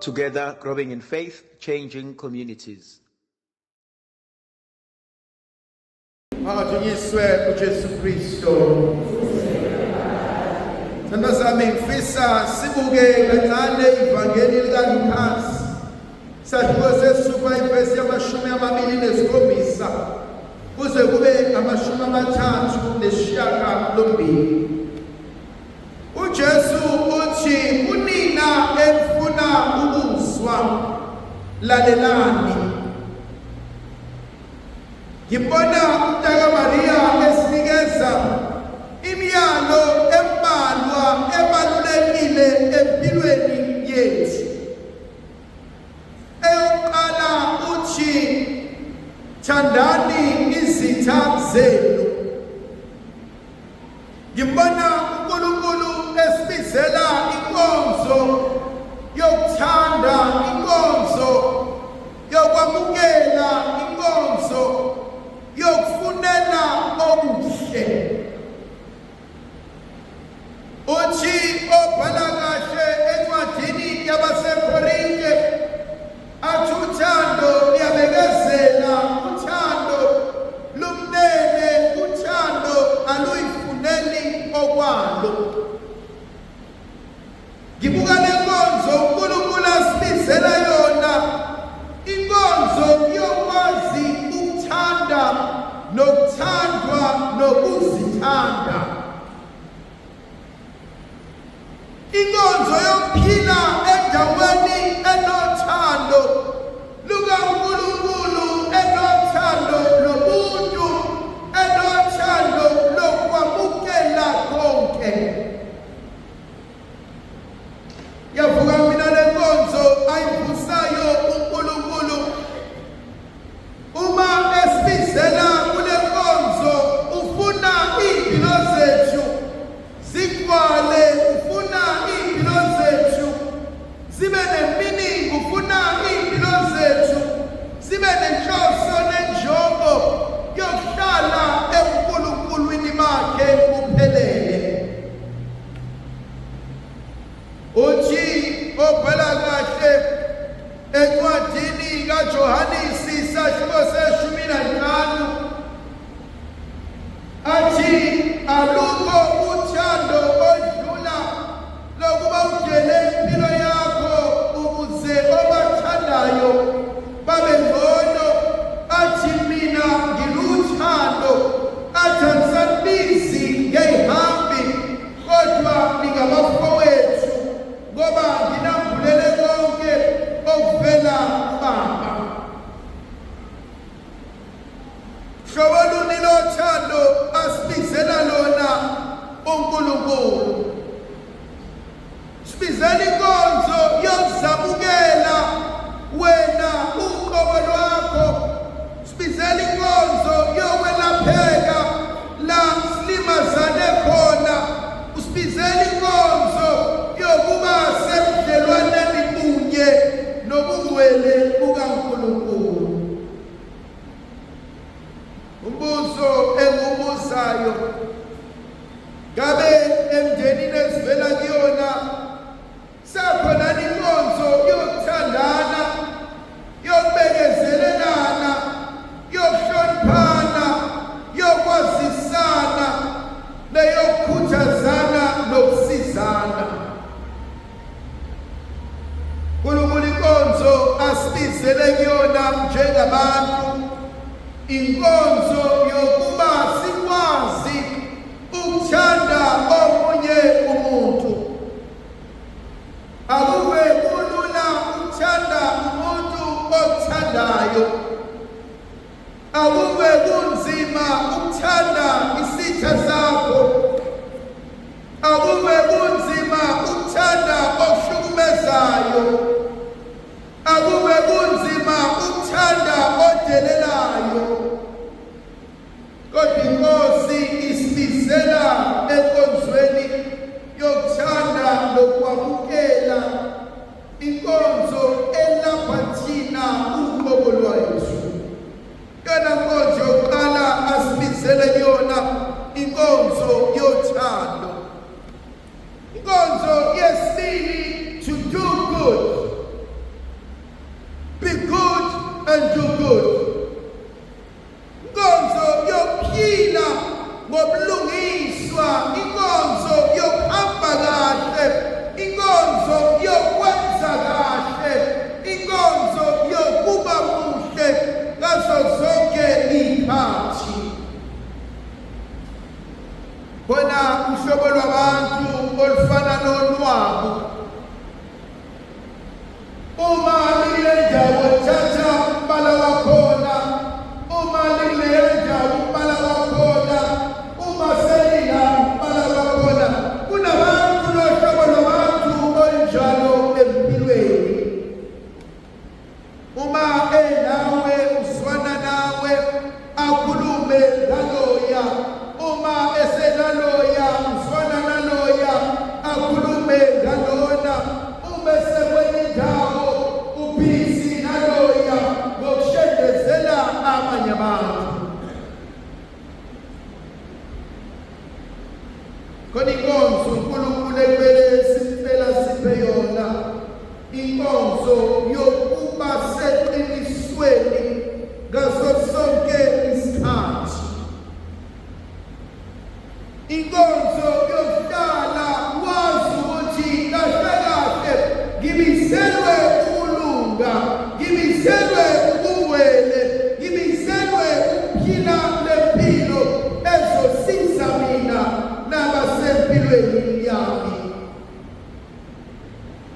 Together, growing in faith, changing communities. Makadunyiswe uJesu Kristo. Sanda sami ngifisa sibuke kancane ivangeli likaLukas. Sahluko sesupha ivesi yamashumi amabili nesikhombisa kuze kube amashumi amathathu nesishiyagalombili. uJesu uthi kunina efuna ukuzwa lalelani. Ngibona umntaka Maria esinikeza imiyalo embalwa ebalulekile empilweni yethu. Eyokuqala uthi thandani izitha zenu. Ngibona uNkulunkulu esibizela inkonzo yokuthanda, inkonzo yokwamukela, inkonzo yokufunela okuhle. Uthi obhala kahle encwadini yabaseKorinte athi uthando liyabekezela, uthando lumnene, uthando aluyifuneli okwalo. Ngibuka le nkonzo uNkulunkulu asibizela yona, inkonzo yokwazi ukuthanda nokuthandwa nokuzithanda. Inkonzo yokuphila endaweni enothando lukaNkulunkulu, enothando lobuntu, enothando lokwamukela konke. Yavuka mina le nkonzo ayivusayo uNkulunkulu uma esibizela kule nkonzo, ufuna impilo zethu zikwale, ufuna impilo zethu zibe neminingi, ufuna impilo zethu zibe nenhloso nenjongo yokuhlala eNkulunkuluwini bakhe kuphelele. Uthi obhala kahle encwadini kaJohanesi isahluko seshumi nanhlanu athi alukho uthando odlula lokuba ugele impilo yakho ukuze obathandayo babe ngcono. Athi mina ngiluthando, athi angisalibizi ngeyihambi kodwa ningabafowethu ngoba nginambulele konke okuvela kuBaba. Hlobo luni lothando asibizela lona uNkulunkulu. Sibizela inkonzo yokuzamukela wena uqobo lwakho. Sibizela inkonzo yokwelapheka la silimazane khona. Usibizela inkonzo yokuba sebudlelwaneni bunye nobungcwele bukaNkulunkulu. Umbuzo engubuzayo, ngabe emndenini esivela kuyona sakhona inkonzo yokuthandana, yokubekezelelana, yokuhloniphana, yokwazisana neyokukhuthazana nokusizana? uNkulunkulu inkonzo asibizele kuyona njengabantu, inkonzo yokuba sikwazi ukuthanda omunye umuntu. Akube kulula ukuthanda umuntu othandayo, akube kunzima ukuthanda isitha sakho, akube kunzima ukuthanda okuhlukumezayo, akube kunzima ukuthanda odelelayo. Kodwa inkosi isibizela enkonzweni yokuthanda nokwamukela, inkonzo elapha thina uqobo lwethu. Yona nkonzo yokuqala asibizele yona, inkonzo yothando. Inkonzo yesibili, to do good.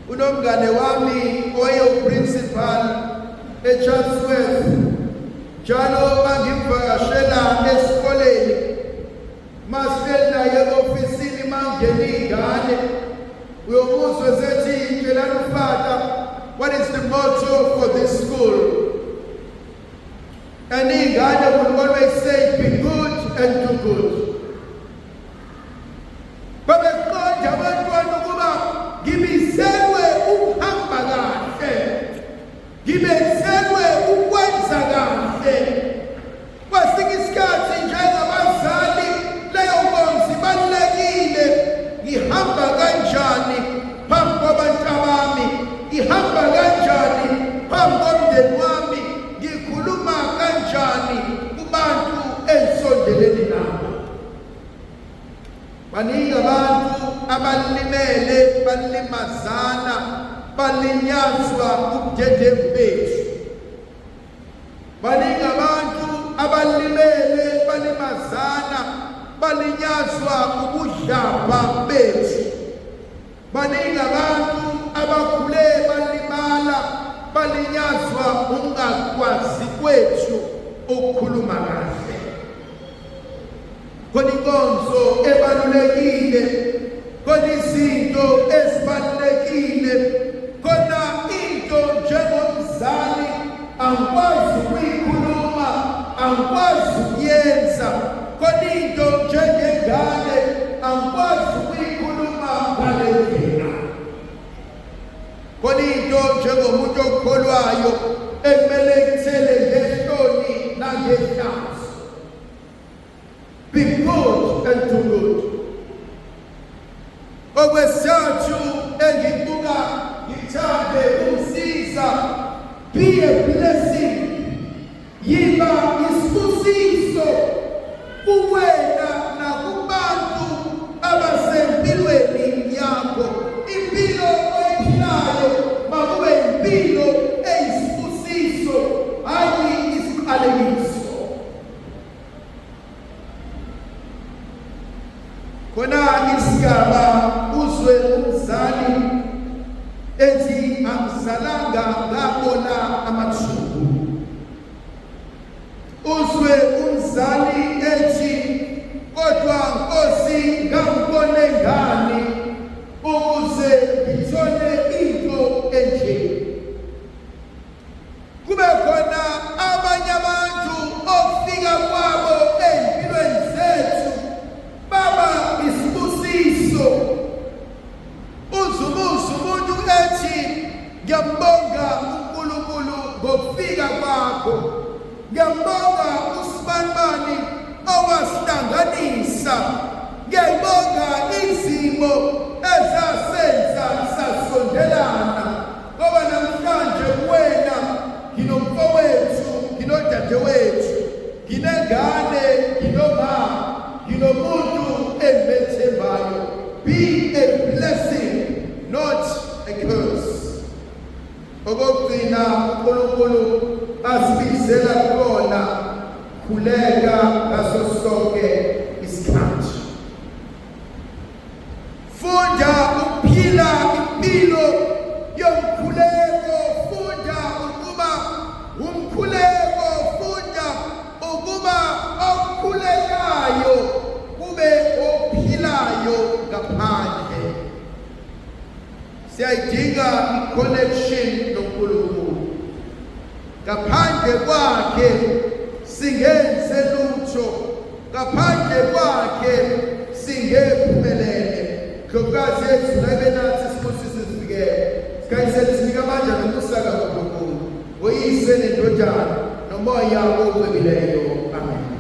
unomngane wami owayeprincipal eChatsworth njalo mangimvakashela esikoleni masihleli naye ofisini mangena ingane uyobuzwa sethi tshelani ufata, what is the motto for this school? And ingane will always say be good and do good. Babeqonda abantwana ukuba ngibizelwe ukuhamba kahle, ngibizelwe ukwenza kahle. Kwesinye isikhathi njengabazali leyo nkonzo ibalulekile. Ngihamba kanjani phambi kwabantu bami, ngihamba kanjani phambi komndeni wami, ngikhuluma kanjani kubantu engisondelene nabo. Baningi abantu abalimele, balimazana, balinyazwa ubudedengu bethu. Baningi abantu abalimele, balimazana, balinyazwa ubudlabha bethu. Baningi abantu abakhule balimala, balinyazwa ungakwazi kwethu ukukhuluma kahle. Khona inkonzo ebalulekile, khona izinto ezibalulekile, khona into njengomzali angikwazi ukuyikhuluma, angikwazi ukuyenza, khona into njengengane angikwazi ukuyikhuluma ngale ndlela, khona into njengomuntu okholwayo ekumele ikuthele ngehloni nangehlazo. Be good and do good. Okwesithathu engibuka ngithande umsiza, be a blessing. Yiba isibusiso kuwena nakubantu abasempilweni yakho. Impilo oyiphilayo makube impilo eyisibusiso, hayi isiqalekiso. Khona isigaba uzwe umzali ethi angizalanga ngabona amathubu. Uzwe umzali ethi kodwa Nkosi ngangibone ngani ukuze ngithole into enje. Kube khona abanye abantu okufika kwabo empilweni zethu baba isibusiso. Uzubuza umuntu ethi ngiyambonga uNkulunkulu ngokufika kwakho, ngiyambonga uSibanibani owasihlanganisa, ngiyabonga izimo ezasenza sasondelana, ngoba namhlanje kuwena nginomfowethu, nginodadewethu, nginengane, nginomama, nginomuntu engimethembayo. Be a blessing, not a curse. Okugcina uNkulunkulu asibizela kona khuleka ngaso sonke isikhathi. Funda ukuphila impilo yomkhuleko, funda ukuba umkhuleko, funda ukuba okukhulekayo kube ophilayo ngaphandle. Siyayidinga i-connection noNkulunkulu. Ngaphandle kwakhe singenze lutho, ngaphandle kwakhe singephumelele. Ndlovukazi yethu nayibe nathi sibusise sifikele. Sikhanyisele sinika amandla nomusa kaNkulunkulu, oyise nendodana nomoya ogwebileyo. Amen.